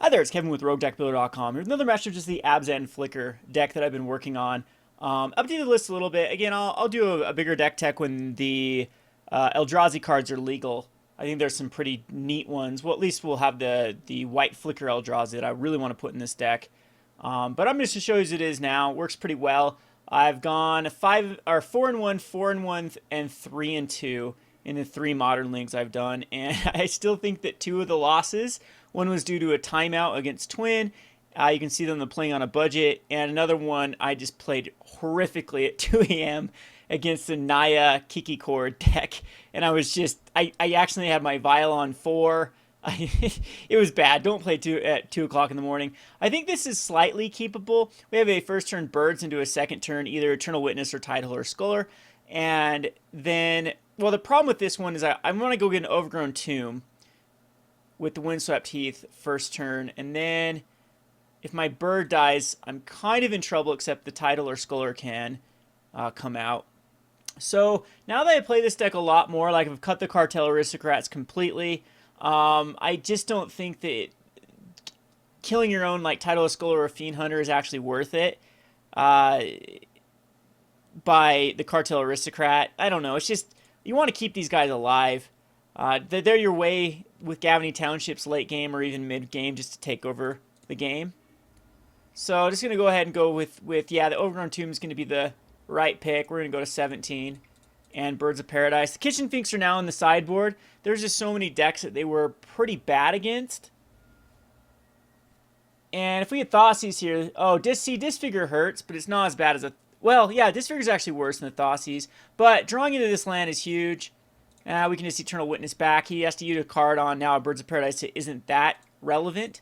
Hi there, it's Kevin with RogueDeckBuilder.com. Here's another match of just the Abzan Flicker deck that I've been working on. Updated the list a little bit. Again, I'll do a bigger deck tech when the Eldrazi cards are legal. I think there's some pretty neat ones. Well, at least we'll have the white Flicker Eldrazi that I really want to put in this deck. But I'm just to show you as it is now. It works pretty well. I've gone 4-1, 4-1, and 3-2 in the 3 modern leagues I've done, and I still think that 2 of the losses, one was due to a timeout against Twin. You can see them playing on a budget, and another one I just played horrifically at 2 a.m. against the Naya Kiki Core deck, and I actually had my Vial on 4. It was bad. Don't play at 2 o'clock in the morning. I think this is slightly keepable. We have a first turn Birds into a second turn, either Eternal Witness or Tideholder Sculler. And then, well, the problem with this one is I want to go get an Overgrown Tomb with the Windswept Heath first turn. And then if my bird dies, I'm kind of in trouble, except the Tideholder Sculler can come out. So now that I play this deck a lot more, like I've cut the Cartel Aristocrats completely, I just don't think that killing your own like Tideholder Sculler or Fiend Hunter is actually worth it. By the Cartel Aristocrat. I don't know. It's just, you want to keep these guys alive. They're your way with Gavany Townships late game or even mid game just to take over the game. So I'm just going to go ahead and go with the Overgrown Tomb is going to be the right pick. We're going to go to 17 and Birds of Paradise. The Kitchen Finks are now in the sideboard. There's just so many decks that they were pretty bad against. And if we get Thoughtseize here, oh, Disfigure hurts, but it's not as bad as a... Well, yeah, Disfigure is actually worse than the Thoughtseize, but drawing into this land is huge. We can just Eternal Witness back. He has to use a card on now. Birds of Paradise isn't that relevant.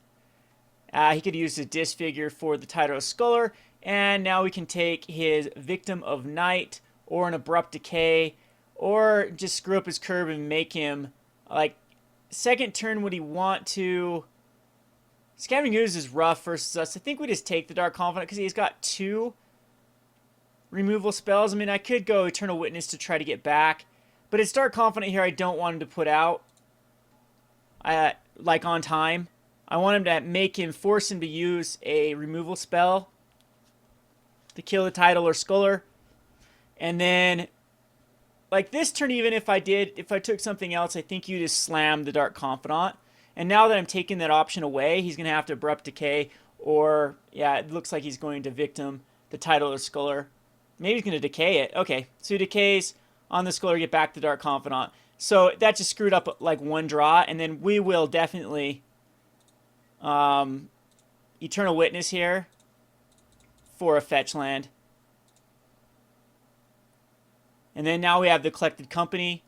He could use the Disfigure for the Tideholder Sculler, and now we can take his Victim of Night or an Abrupt Decay, or just screw up his curve and make him, like, second turn would he want to... Scavenging Ooze is rough versus us. I think we just take the Dark Confidant because he's got 2 removal spells. I mean, I could go Eternal Witness to try to get back, but it's Dark Confidant here I don't want him to put out, like on time. I want him to force him to use a removal spell to kill the Tideholder Sculler. And then, like this turn, even if I took something else, I think you just slam the Dark Confidant. And now that I'm taking that option away, he's going to have to Abrupt Decay, or, yeah, it looks like he's going to Victim the Tideholder Sculler. Maybe he's going to decay it. Okay, so he decays on the Sculler, get back the Dark Confidant. So that just screwed up like 1 draw, and then we will definitely Eternal Witness here for a fetch land. And then now we have the Collected Company,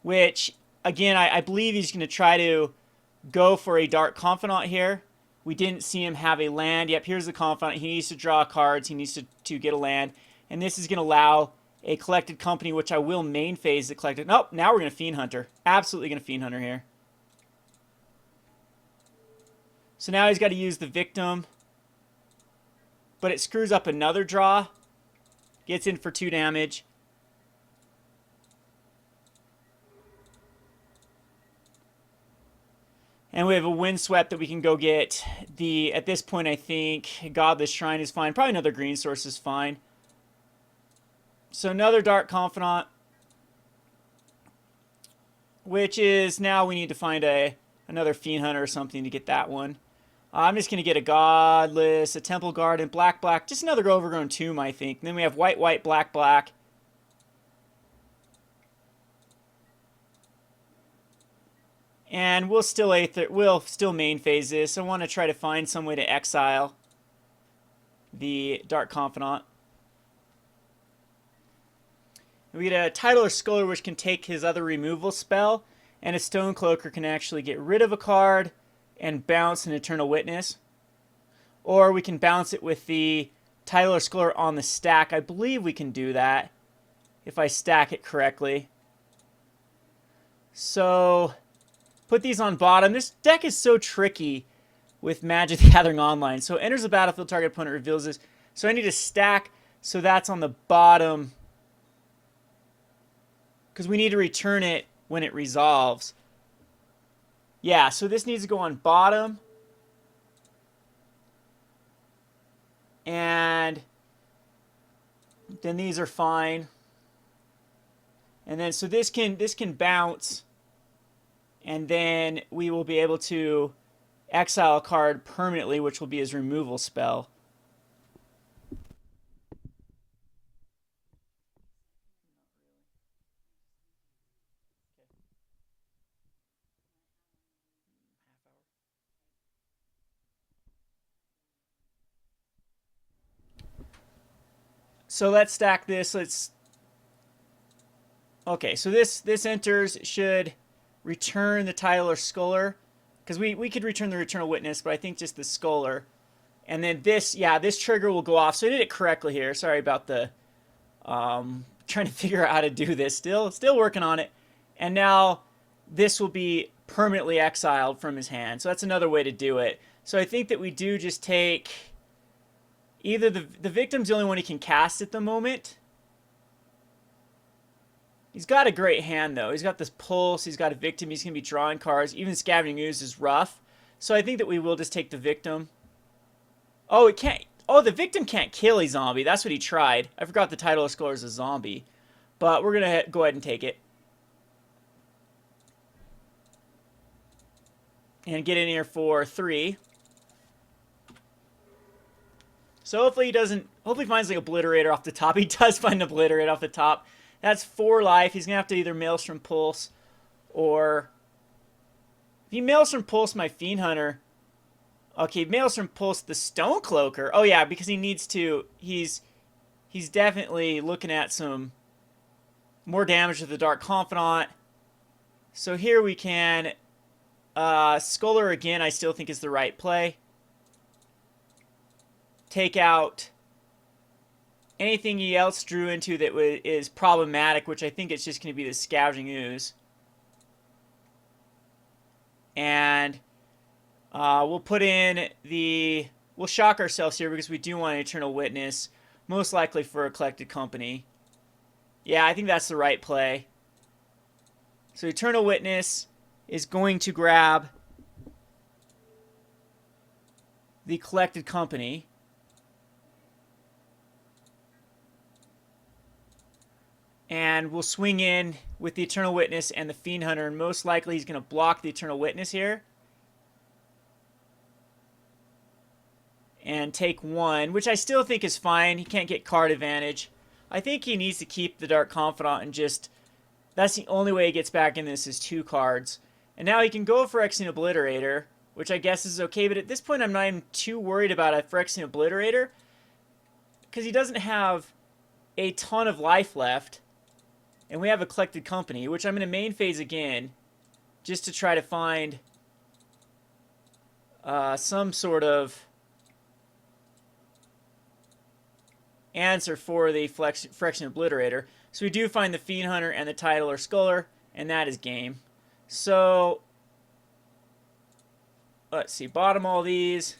which, again, I believe he's going to try to go for a Dark Confidant here. We didn't see him have a land. Yep, here's the Confidant. He needs to draw cards. He needs to get a land. And this is going to allow a Collected Company, which I will main phase the Collected... Nope, now we're going to Fiend Hunter. Absolutely going to Fiend Hunter here. So now he's got to use the Victim. But it screws up another draw. Gets in for 2 damage. And we have a Windswept that we can go get. At this point, I think Godless Shrine is fine. Probably another green source is fine. So another Dark Confidant, which is now we need to find another Fiend Hunter or something to get that one. I'm just going to get a Godless, a Temple Garden, black, just another Overgrown Tomb, I think. And then we have white, black. And we'll still main phase this. I want to try to find some way to exile the Dark Confidant. We get a Tideholder Sculler, which can take his other removal spell, and a Stonecloaker can actually get rid of a card and bounce an Eternal Witness. Or we can bounce it with the Tideholder Sculler on the stack. I believe we can do that if I stack it correctly. So... put these on bottom. This deck is so tricky with Magic the Gathering Online. So enters the battlefield, target opponent reveals this. So I need to stack so that's on the bottom, because we need to return it when it resolves. Yeah, so this needs to go on bottom. And then these are fine. And then so this can bounce. And then we will be able to exile a card permanently, which will be his removal spell. So let's stack this. Okay, so this enters, should return the Title or Scholar, because we could return the Eternal Witness, but I think just the Scholar. And then this, yeah, this trigger will go off. So I did it correctly here. Sorry about the trying to figure out how to do this. Still working on it. And now this will be permanently exiled from his hand. So that's another way to do it. So I think that we do just take either the victim's the only one he can cast at the moment. He's got a great hand, though. He's got this Pulse. He's got a Victim. He's going to be drawing cards. Even Scavenging Ooze is rough. So I think that we will just take the Victim. Oh, it can't. Oh, the Victim can't kill a zombie. That's what he tried. I forgot the Title of Scholar is a zombie. But we're going to go ahead and take it. And get in here for 3. So hopefully he doesn't. Hopefully he finds like Obliterator off the top. He does find Obliterate off the top. That's 4 life. He's going to have to either Maelstrom Pulse or... If he Maelstrom Pulse my Fiend Hunter... Okay, Maelstrom Pulse the Stonecloaker. Oh yeah, because he needs to... He's definitely looking at some more damage with the Dark Confidant. So here we can... Scholar again I still think is the right play. Take out... anything he else drew into that is problematic, which I think it's just going to be the Scavenging Ooze. And we'll put in the... We'll shock ourselves here because we do want an Eternal Witness. Most likely for a Collected Company. Yeah, I think that's the right play. So Eternal Witness is going to grab the Collected Company. And we'll swing in with the Eternal Witness and the Fiend Hunter. And most likely he's going to block the Eternal Witness here. And take 1, which I still think is fine. He can't get card advantage. I think he needs to keep the Dark Confidant and just... That's the only way he gets back in this is 2 cards. And now he can go for Phyrexian Obliterator, which I guess is okay. But at this point I'm not even too worried about a Phyrexian Obliterator. Because he doesn't have a ton of life left. And we have a Collected Company, which I'm going to main phase again, just to try to find some sort of answer for the Phyrexian Obliterator. So we do find the Fiend Hunter and the Title or Scholar, and that is game. So, let's see, bottom all these.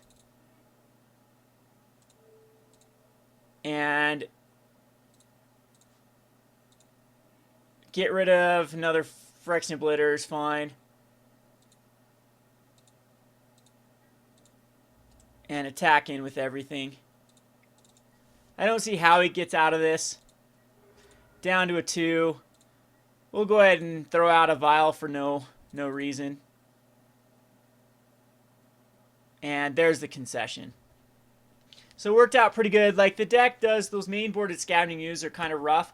And... get rid of another Phyrexian Obliterator is fine. And attack in with everything. I don't see how he gets out of this. Down to a 2. We'll go ahead and throw out a Vial for no reason. And there's the concession. So it worked out pretty good. Like the deck does, those main boarded Scavenging Ooze are kind of rough.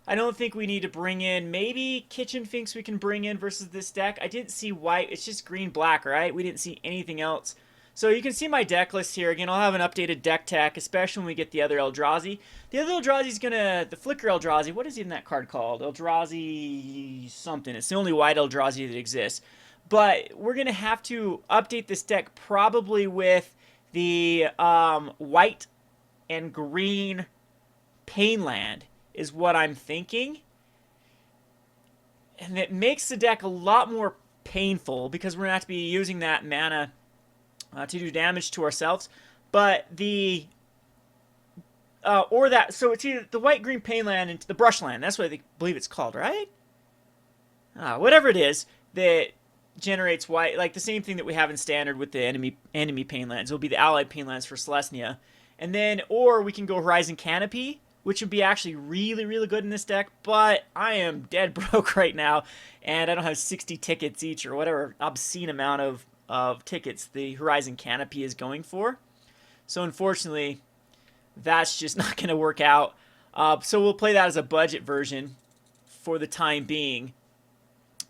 I don't think we need to bring in, maybe Kitchen Finks we can bring in versus this deck. I didn't see white. It's just green-black, right? We didn't see anything else. So you can see my deck list here. Again, I'll have an updated deck tech, especially when we get the other Eldrazi. The other Eldrazi is going to, the Flicker Eldrazi, what is even that card called? Eldrazi something. It's the only white Eldrazi that exists. But we're going to have to update this deck probably with the white and green Painland. Is what I'm thinking. And it makes the deck a lot more painful because we're going to have to be using that mana to do damage to ourselves. But the... so it's either the white-green Painland and the Brushland. That's what I believe it's called, right? whatever it is that generates white, like the same thing that we have in standard with the enemy pain lands. It'll be the allied pain lands for Selesnya. And then, or we can go Horizon Canopy, which would be actually really, really good in this deck, but I am dead broke right now, and I don't have 60 tickets each or whatever obscene amount of tickets the Horizon Canopy is going for. So unfortunately, that's just not going to work out. So we'll play that as a budget version for the time being.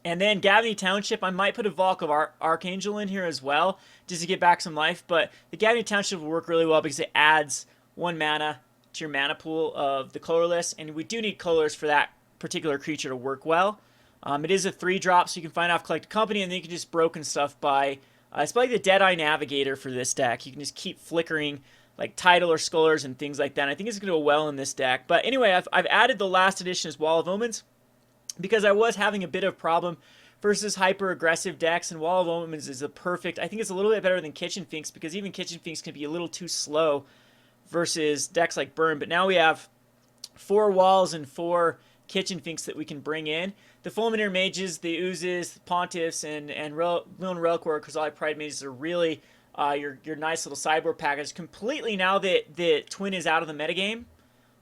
And then Gavony Township, I might put a Valk of Archangel in here as well, just to get back some life. But the Gavony Township will work really well because it adds 1 mana to your mana pool of the colorless. And we do need colors for that particular creature to work well. It is a 3-drop, so you can find off Collected Company, and then you can just broken stuff by... it's like the Deadeye Navigator for this deck. You can just keep flickering like Tidal or Scullers and things like that. And I think it's going to go well in this deck. But anyway, I've added the last edition as Wall of Omens, because I was having a bit of problem versus hyper-aggressive decks, and Wall of Omens is a perfect... I think it's a little bit better than Kitchen Finks, because even Kitchen Finks can be a little too slow versus decks like Burn. But now we have 4 Walls and 4 Kitchen Finks that we can bring in. The Fulminator Mages, the Oozes, the Pontiffs, and Lone Reliquary Kozali Pride Mages are really your nice little sideboard package. Completely, now that the Twin is out of the metagame,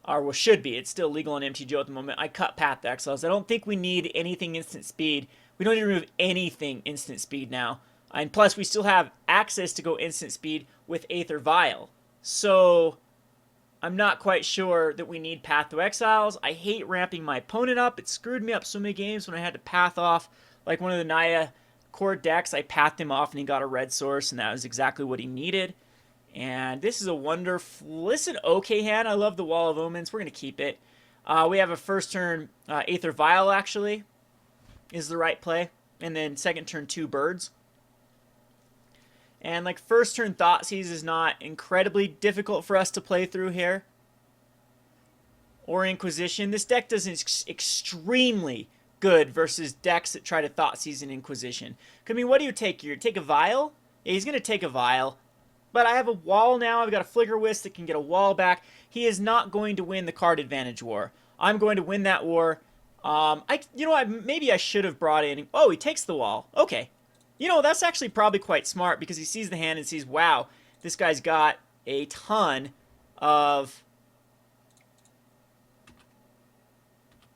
or well, should be. It's still legal on MTGO at the moment. I cut Path to Exiles. I don't think we need anything instant speed. We don't need to remove anything instant speed now. And plus, we still have access to go instant speed with Aether Vial. So, I'm not quite sure that we need Path to Exiles. I hate ramping my opponent up. It screwed me up so many games when I had to path off like one of the Naya core decks. I pathed him off and he got a red source, and that was exactly what he needed. And this is a wonderful, listen, okay hand. I love the Wall of Omens. We're going to keep it. We have a first turn Aether Vial, actually, is the right play. And then second turn 2 birds. And like first turn Thoughtseize is not incredibly difficult for us to play through here. Or Inquisition. This deck does extremely good versus decks that try to Thoughtseize and Inquisition. I mean, what do you take here? Take a Vial? Yeah, he's going to take a Vial. But I have a wall now. I've got a Flicker Wisp that can get a wall back. He is not going to win the card advantage war. I'm going to win that war. You know what? Maybe I should have brought in... Oh, he takes the wall. Okay. You know, that's actually probably quite smart, because he sees the hand and sees, wow, this guy's got a ton of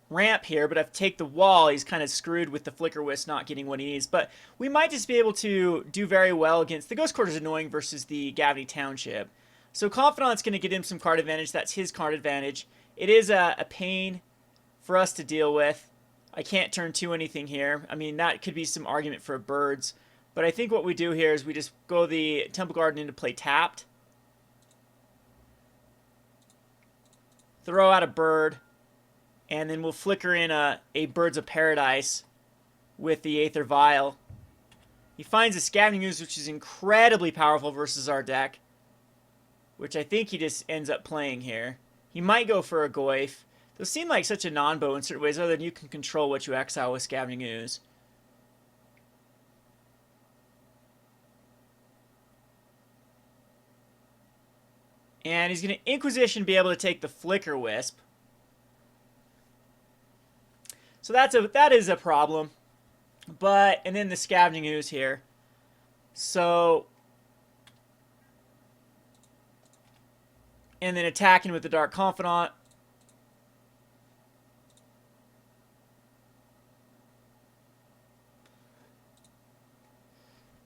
ramp here, but if I take the wall, he's kind of screwed with the Flicker Wisp not getting what he needs. But we might just be able to do very well against... The Ghost Quarter is annoying versus the Gavony Township. So Confidant's going to get him some card advantage. That's his card advantage. It is a pain for us to deal with. I can't turn 2 anything here. I mean, that could be some argument for birds. But I think what we do here is we just go the Temple Garden into play tapped. Throw out a bird. And then we'll flicker in a Birds of Paradise with the Aether Vial. He finds a Scavenging Ooze, which is incredibly powerful versus our deck, which I think he just ends up playing here. He might go for a Goyf. Those seem like such a non-bow in certain ways, other than you can control what you exile with Scavenging Ooze. And he's going to Inquisition be able to take the Flicker Wisp. So that is a problem. But, and then the Scavenging Ooze here. So, and then attacking with the Dark Confidant.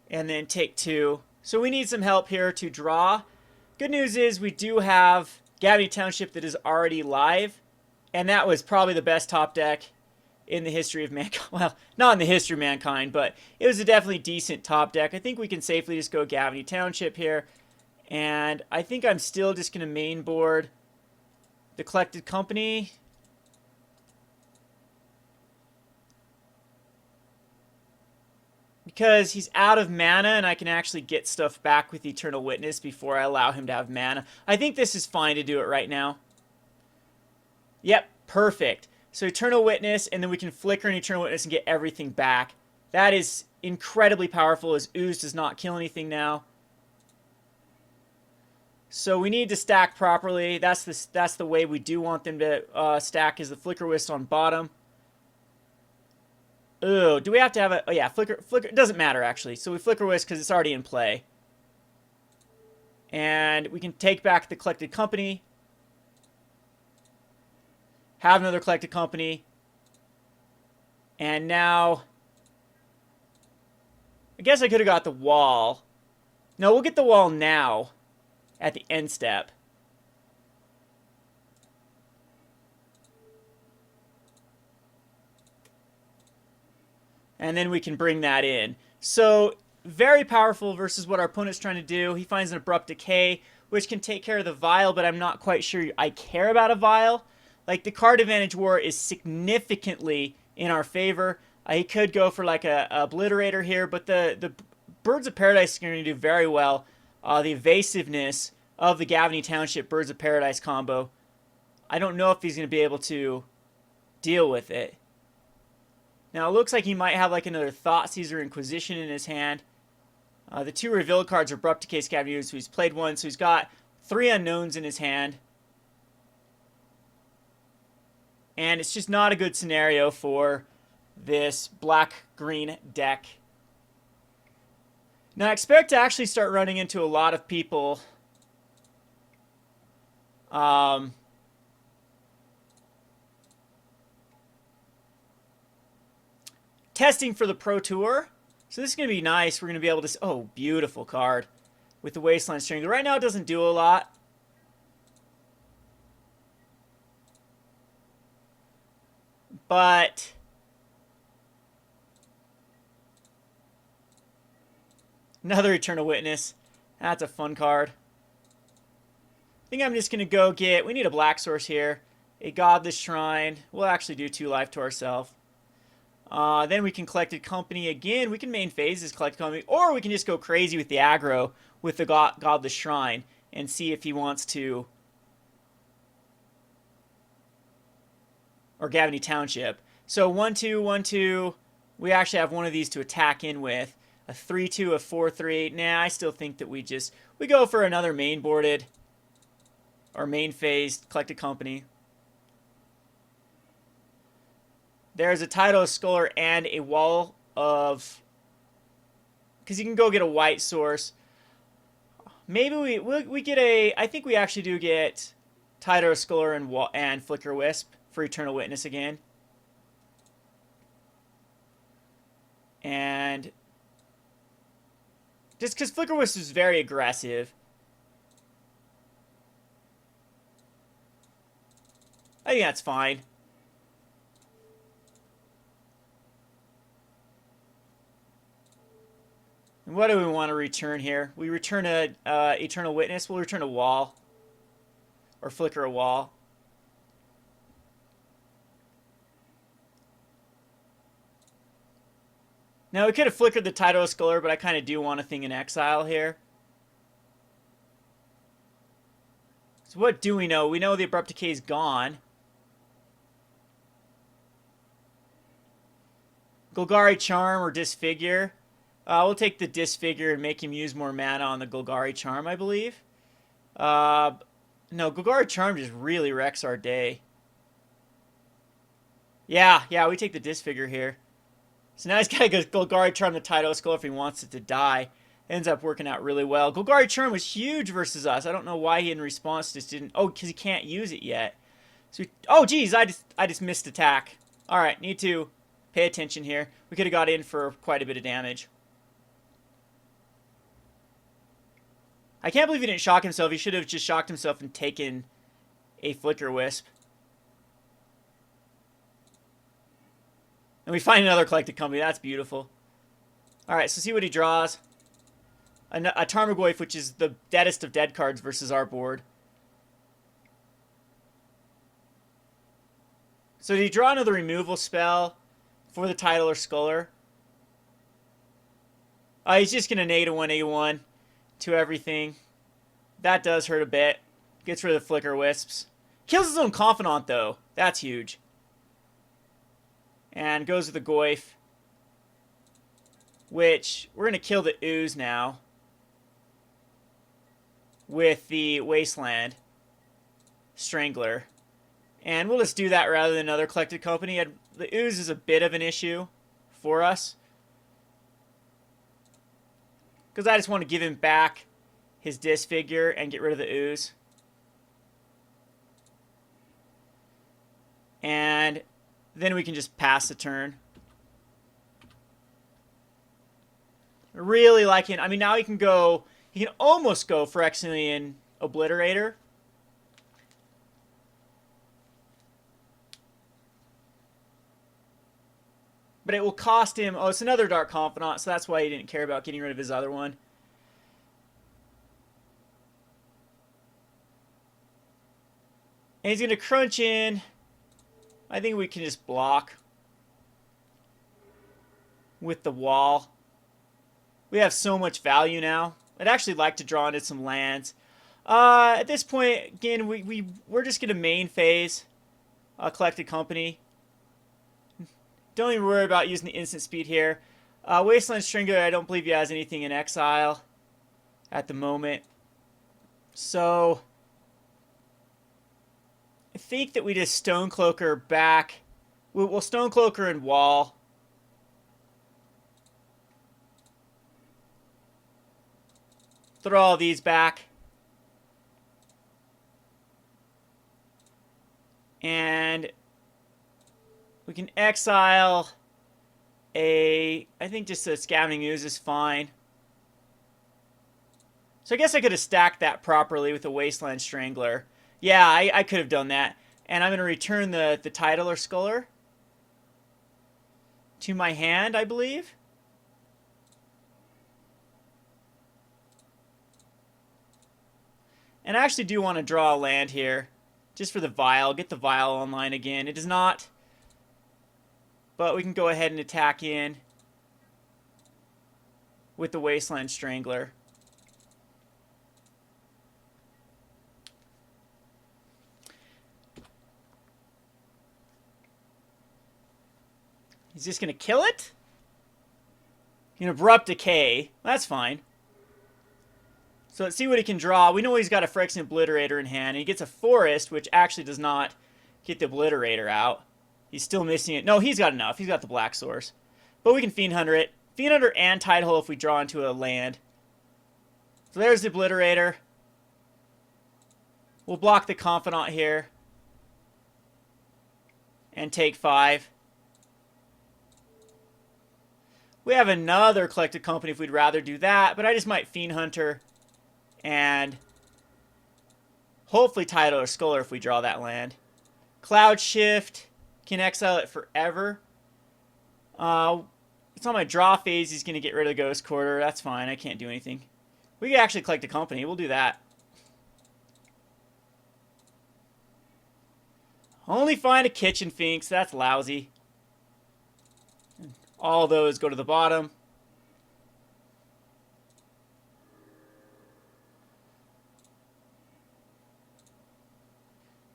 And then take 2. So we need some help here to draw. Good news is we do have Gavony Township that is already live. And that was probably the best top deck in the history of mankind. Well, not in the history of mankind, but it was a definitely decent top deck. I think we can safely just go Gavony Township here. And I think I'm still just going to main board the Collected Company. Because he's out of mana and I can actually get stuff back with Eternal Witness before I allow him to have mana. I think this is fine to do it right now. Yep, perfect. So Eternal Witness, and then we can flicker an Eternal Witness and get everything back. That is incredibly powerful, as Ooze does not kill anything now. So we need to stack properly. That's the way we do want them to stack, is the Flicker Wisp on bottom. Oh, do we have to have a... Oh, yeah, flicker. It doesn't matter, actually. So we flicker wisp because it's already in play. And we can take back the collected company. Have another collected company. And now... I guess I could have got the wall. No, we'll get the wall now. At the end step. And then we can bring that in. So, very powerful versus what our opponent's trying to do. He finds an Abrupt Decay, which can take care of the Vial, but I'm not quite sure I care about a Vial. Like, the card advantage war is significantly in our favor. He could go for, like, a Obliterator here, but the Birds of Paradise is going to do very well. The evasiveness of the Gavany Township Birds of Paradise combo. I don't know if he's going to be able to deal with it. Now, it looks like he might have like another Thoughtseize or Inquisition in his hand. The two reveal cards are Abrupt Decay, Scavenger, so he's played one, so he's got 3 unknowns in his hand. And it's just not a good scenario for this black-green deck. Now, I expect to actually start running into a lot of people testing for the Pro Tour. So this is going to be nice. We're going to be able to... Oh, beautiful card. With the Wasteland Strangler. Right now it doesn't do a lot. But... Another Eternal Witness. That's a fun card. I think I'm just going to go get... We need a black source here. A Godless Shrine. We'll actually do 2 life to ourselves. Then we can Collected Company again. We can main phase this Collected Company. Or we can just go crazy with the aggro with the Godless Shrine. And see if he wants to... Or Gavany Township. So 1-2, 1-2. We actually have one of these to attack in with. A 3-2, a 4-3. Nah, I still think that we go for another main boarded. Or main phased Collected Company. There's a Tidal Scholar and a Wall of... Because you can go get a white source. Maybe we get a... I think we actually do get Tidal Scholar and Flicker Wisp for Eternal Witness again. And... Just because Flicker Wisp is very aggressive. I think that's fine. And what do we want to return here? We return a Eternal Witness. We'll return a Wall. Or flicker a Wall. Now, we could have flickered the Tidal Scholar, but I kind of do want a thing in exile here. So what do we know? We know the Abrupt Decay is gone. Golgari Charm or Disfigure. We'll take the Disfigure and make him use more mana on the Golgari Charm, I believe. No, Golgari Charm just really wrecks our day. Yeah, we take the Disfigure here. So now he's got to go Golgari Charm the Tidal Skull if he wants it to die. Ends up working out really well. Golgari Charm was huge versus us. I don't know why he in response just didn't... Oh, because he can't use it yet. So oh, geez, I just missed attack. Alright, need to pay attention here. We could have got in for quite a bit of damage. I can't believe he didn't shock himself. He should have just shocked himself and taken a Flicker Wisp. And we find another Collected Company. That's beautiful. Alright, so see what he draws. A Tarmogoyf, which is the deadest of dead cards versus our board. So did he draw another removal spell for the Tidal or Scholar? He's just going to -1, -1 to everything. That does hurt a bit. Gets rid of the Flicker Wisps. Kills his own Confidant, though. That's huge. And goes with the Goyf. Which, we're going to kill the Ooze now. With the Wasteland Strangler. And we'll just do that rather than another Collected Company. The Ooze is a bit of an issue for us. Because I just want to give him back his disfigure and get rid of the ooze. And then we can just pass the turn. Really liking. I mean, now he can go. He can almost go Phyrexian Obliterator. But it will cost him. Oh, it's another Dark Confidant, so that's why he didn't care about getting rid of his other one. And he's going to crunch in. I think we can just block with the wall. We have so much value now. I'd actually like to draw into some lands. At this point, again, we're just going to main phase Collected Company. Don't even worry about using the instant speed here. Wasteland Strangler, I don't believe he has anything in exile at the moment. So I think that we just Stonecloaker back. We'll Stonecloaker and wall. Throw all these back. And we can exile I think just a Scavenging Ooze is fine. So I guess I could have stacked that properly with a Wasteland Strangler. Yeah, I could have done that. And I'm going to return the Titler Sculler to my hand, I believe. And I actually do want to draw a land here. Just for the Vial. Get the Vial online again. It does not. But we can go ahead and attack in with the Wasteland Strangler. He's just going to kill it? An Abrupt Decay. That's fine. So let's see what he can draw. We know he's got a Phyrexian Obliterator in hand. And he gets a Forest, which actually does not get the Obliterator out. He's still missing it. No, he's got enough. He's got the Black Source. But we can Fiend Hunter it. Fiend Hunter and Tidehole if we draw into a land. So there's the Obliterator. We'll block the Confidant here. And take 5. We have another Collected Company if we'd rather do that. But I just might Fiend Hunter. And hopefully Titler Sculler if we draw that land. Cloud Shift. Can exile it forever. It's on my draw phase. He's going to get rid of Ghost Quarter. That's fine. I can't do anything. We can actually collect a company. We'll do that. Only find a Kitchen Finks. That's lousy. All those go to the bottom.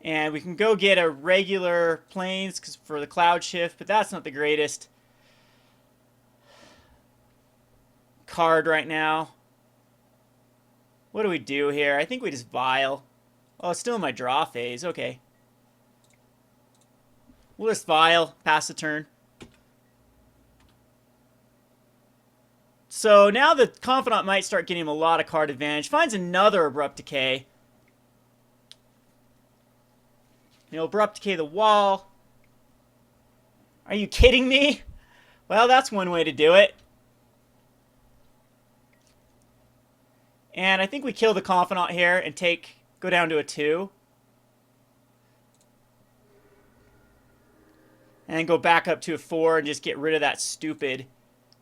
And we can go get a regular Plains for the Cloud Shift, but that's not the greatest card right now. What do we do here? I think we just Vial. Oh, it's still in my draw phase. Okay. We'll just Vial, pass the turn. So now the Confidant might start getting him a lot of card advantage. Finds another Abrupt Decay. You know, Abrupt Decay the wall. Are you kidding me? Well, that's one way to do it. And I think we kill the Confidant here and go down to a 2. And go back up to a 4 and just get rid of that stupid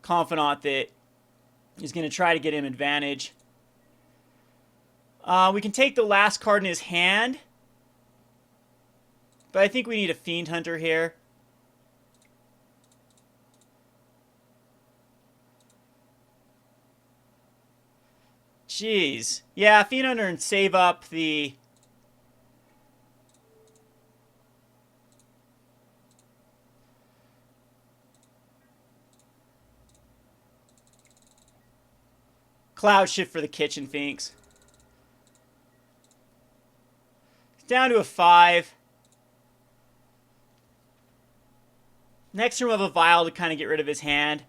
Confidant that is going to try to get him advantage. We can take the last card in his hand. But I think we need a Fiend Hunter here. Jeez. Yeah, Fiend Hunter and save up the... Cloud Shift for the Kitchen Finks. It's down to a 5. Next turn we'll have a Vial to kind of get rid of his hand.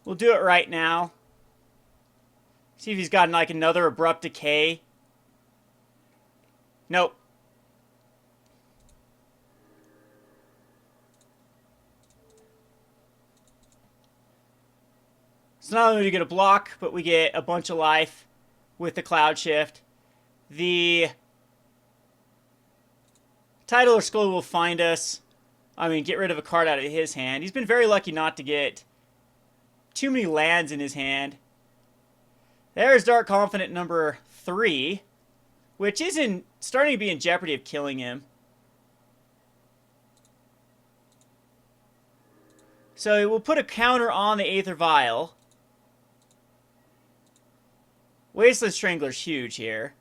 We'll do it right now. See if he's got like another Abrupt Decay. Nope. So not only do we get a block, but we get a bunch of life with the Cloud Shift. The Tidal Skull will find us. I mean, get rid of a card out of his hand. He's been very lucky not to get too many lands in his hand. There's Dark Confidant number 3, which isn't starting to be in jeopardy of killing him. So we'll put a counter on the Aether Vial. Wasteland Strangler's huge here.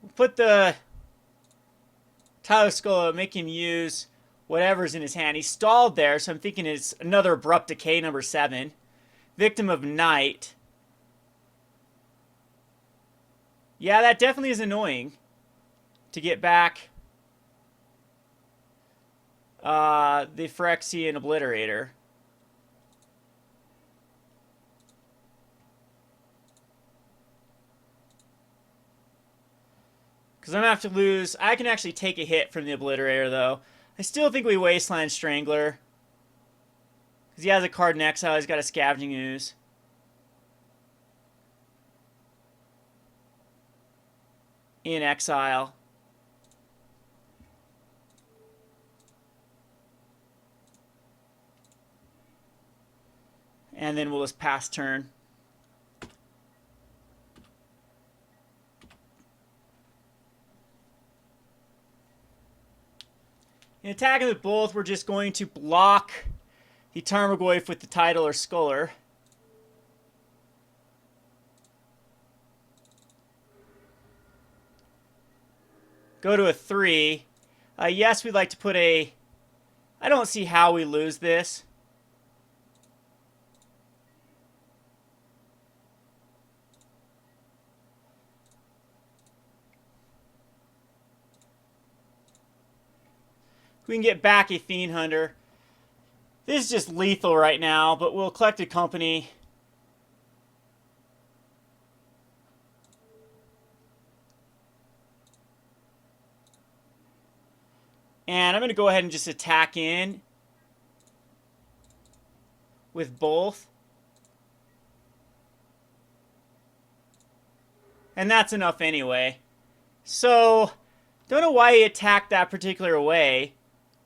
We'll put the Tyler Skull, make him use whatever's in his hand. He's stalled there, so I'm thinking it's another Abrupt Decay number 7. Victim of Night. Yeah, that definitely is annoying. To get back the Phyrexian Obliterator. Because I'm going to have to lose. I can actually take a hit from the Obliterator, though. I still think we Wasteland Strangler. Because he has a card in exile. He's got a Scavenging Ooze. In exile. And then we'll just pass turn. In attacking with both, we're just going to block the Tarmogoyf with the Tidal or Sculler. Go to a 3. Yes, we'd like to put a... I don't see how we lose this. We can get back a Fiend Hunter. This is just lethal right now, but we'll collect a company. And I'm going to go ahead and just attack in with both. And that's enough anyway. So, don't know why he attacked that particular way.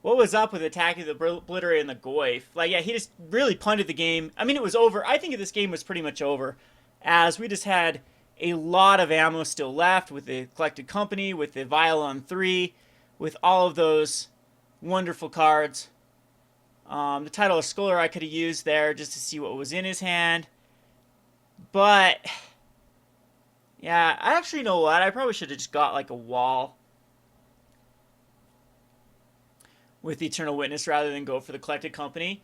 What was up with attacking the Obliterator and the Goyf? Like, yeah, he just really punted the game. I mean, it was over. I think this game was pretty much over, as we just had a lot of ammo still left with the Collected Company, with the Vial on 3, with all of those wonderful cards. The Tidal of Scholar I could have used there just to see what was in his hand. But, yeah, I actually know what. I probably should have just got like a wall with Eternal Witness rather than go for the Collected Company.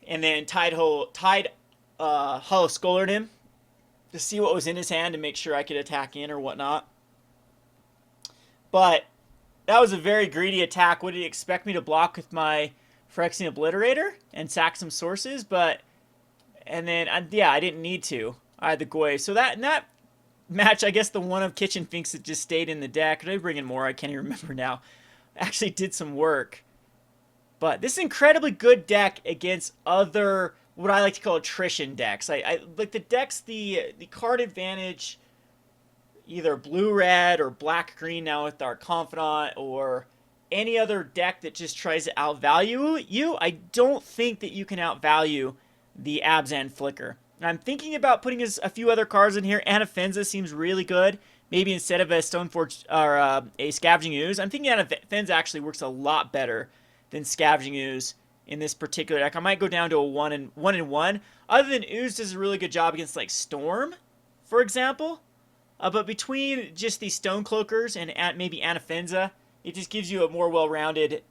And then Hollow Scholared him to see what was in his hand and make sure I could attack in or whatnot. But that was a very greedy attack. What did he expect me to block with my Phyrexian Obliterator and sack some sources? And then, yeah, I didn't need to. I had the Goy. So that match, I guess the one of Kitchen Finks that just stayed in the deck. Did I bring in more? I can't even remember now. Actually did some work. But this is an incredibly good deck against other, what I like to call attrition decks. I like the decks, the card advantage, either blue-red or black-green now with our Confidant, or any other deck that just tries to outvalue you. I don't think that you can outvalue the Abzan Flicker. And I'm thinking about putting a few other cards in here. Anafenza seems really good. Maybe instead of a Stoneforge or a Scavenging Ooze, I'm thinking Anafenza actually works a lot better than Scavenging Ooze in this particular deck. I might go down to a 1-1. Other than Ooze does a really good job against like Storm, for example. But between just these Stonecloakers and maybe Anafenza It just gives you a more well-rounded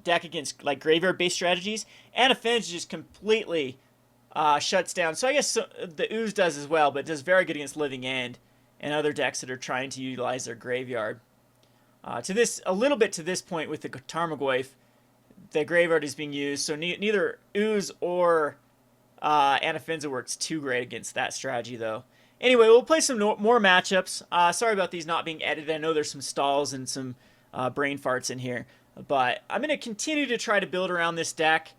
deck against like graveyard-based strategies. And Offense just completely shuts down. So I guess the Ooze does as well, but it does very good against Living End and other decks that are trying to utilize their graveyard. A little bit to this point with the Tarmogoyf, the graveyard is being used, so neither Ooze or Anafenza works too great against that strategy, though. Anyway, we'll play some more matchups. Sorry about these not being edited. I know there's some stalls and some brain farts in here, but I'm going to continue to try to build around this deck.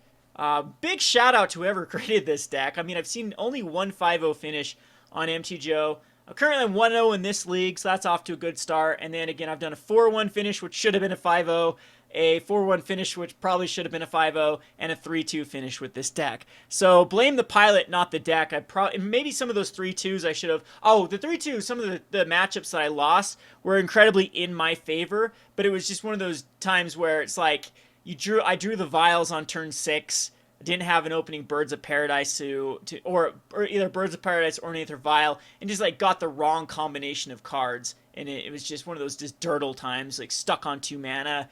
Big shout out to whoever created this deck. I mean, I've seen only one 5-0 finish on MTGO. Currently, I'm 1-0 in this league, so that's off to a good start. And then again, I've done a 4-1 finish, which should have been a 5-0, a 4-1 finish, which probably should have been a 5-0, and a 3-2 finish with this deck. So blame the pilot, not the deck. Maybe some of those 3-2s I should have. Oh, the 3-2, some of the matchups that I lost were incredibly in my favor, but it was just one of those times where it's like I drew the vials on turn 6. Didn't have an opening Birds of Paradise or either Birds of Paradise or Nether Vial, and just like got the wrong combination of cards, and it was just one of those just dirtle times, like stuck on 2 mana,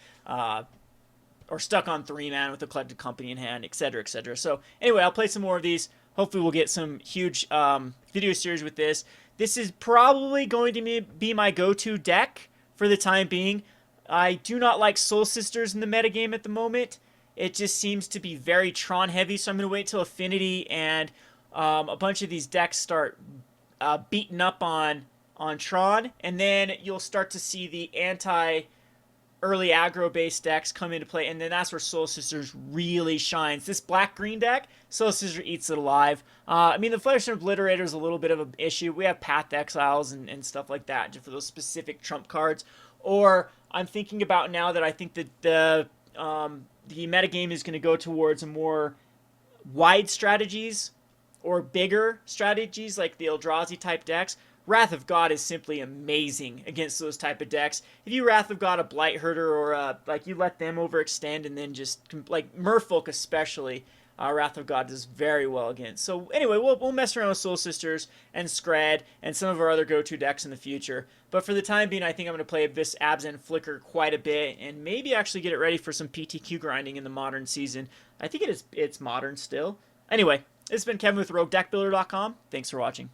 or stuck on 3 mana with a Collected Company in hand, etc., etc. So anyway, I'll play some more of these. Hopefully, we'll get some huge video series with this. This is probably going to be my go-to deck for the time being. I do not like Soul Sisters in the metagame at the moment. It just seems to be very Tron heavy, so I'm going to wait till Affinity and a bunch of these decks start beating up on Tron, and then you'll start to see the anti-early aggro-based decks come into play, and then that's where Soul Sisters really shines. This black-green deck, Soul Sister eats it alive. I mean, the Flesh and Obliterator is a little bit of an issue. We have Path Exiles and stuff like that just for those specific trump cards. Or I'm thinking about now that I think that the metagame is going to go towards more wide strategies or bigger strategies like the Eldrazi type decks. Wrath of God is simply amazing against those type of decks. If you Wrath of God a Blight Herder or like you let them overextend and then just like Merfolk especially, Wrath of God does very well against. So anyway, we'll mess around with Soul Sisters and Scred and some of our other go-to decks in the future. But for the time being, I think I'm going to play this Abzan Flicker quite a bit and maybe actually get it ready for some PTQ grinding in the modern season. I think it's modern still. Anyway, this has been Kevin with RogueDeckBuilder.com. Thanks for watching.